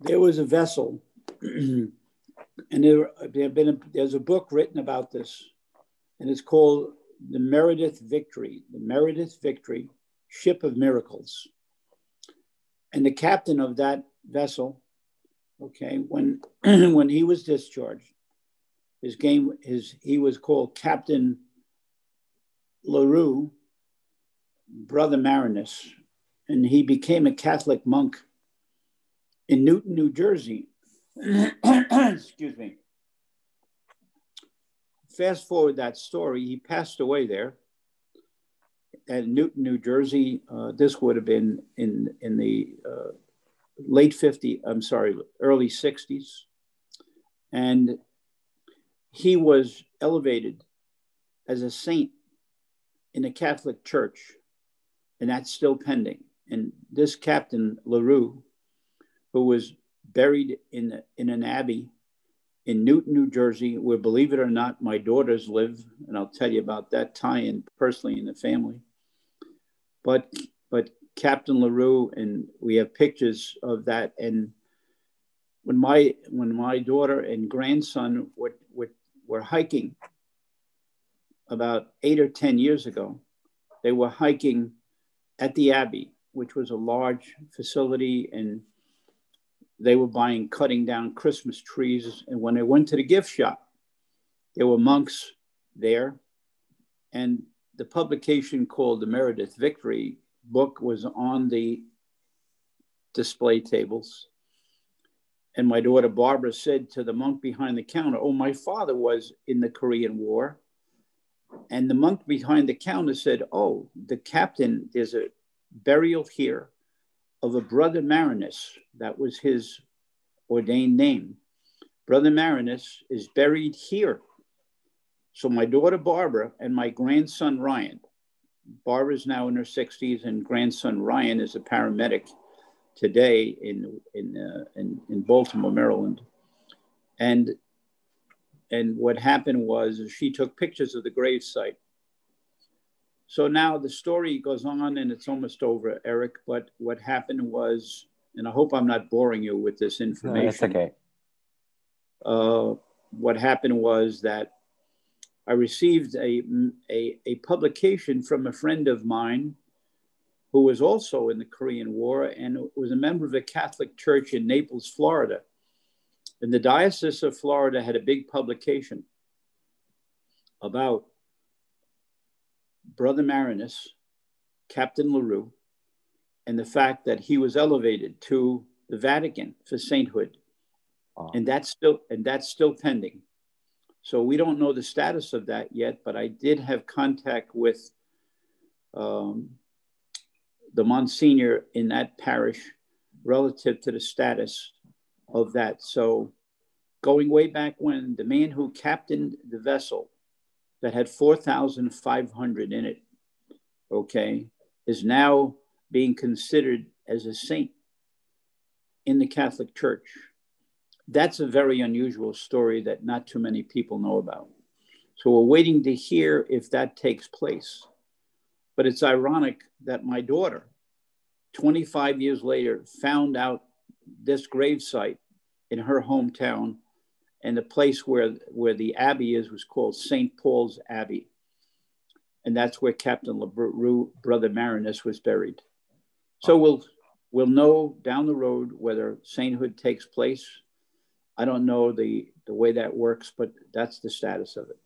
There was a vessel, and there's a book written about this, and it's called the Meredith Victory, Ship of Miracles. And the captain of that vessel, okay, when when he was discharged, he was called Captain LaRue, Brother Marinus, and he became a Catholic monk in Newton, New Jersey. Excuse me. Fast forward that story, he passed away there at Newton, New Jersey. This would have been in the early 60s. And he was elevated as a saint in the Catholic Church, and that's still pending. And this Captain LaRue, who was buried in an abbey in Newton, New Jersey, where, believe it or not, my daughters live, and I'll tell you about that tie-in personally in the family. But Captain LaRue, and we have pictures of that. And when my daughter and grandson were hiking about 8 or 10 years ago, they were hiking at the Abbey, which was a large facility, and they were cutting down Christmas trees. And when they went to the gift shop, there were monks there. And the publication called the Meredith Victory book was on the display tables. And my daughter Barbara said to the monk behind the counter, "Oh, my father was in the Korean War." And the monk behind the counter said, "Oh, the captain, there's a burial here of a Brother Marinus." That was his ordained name. Brother Marinus is buried here. So my daughter Barbara and my grandson Ryan, Barbara's now in her 60s, and grandson Ryan is a paramedic today in Baltimore, Maryland. And what happened was she took pictures of the grave site. So now the story goes on, and it's almost over, Eric. But what happened was, and I hope I'm not boring you with this information. No, that's okay. What happened was that I received a publication from a friend of mine who was also in the Korean War and was a member of a Catholic church in Naples, Florida. And the Diocese of Florida had a big publication about Brother Marinus, Captain LaRue, and the fact that he was elevated to the Vatican for sainthood. Wow. And that's still pending. So we don't know the status of that yet, but I did have contact with the Monsignor in that parish relative to the status of that. So going way back when, the man who captained the vessel that had 4,500 in it, okay, is now being considered as a saint in the Catholic Church. That's a very unusual story that not too many people know about. So we're waiting to hear if that takes place. But it's ironic that my daughter, 25 years later, found out this gravesite in her hometown, and the place where the abbey was called St. Paul's Abbey. And that's where Captain LaRue, Brother Marinus, was buried. So we'll know down the road whether sainthood takes place. I don't know the way that works, but that's the status of it.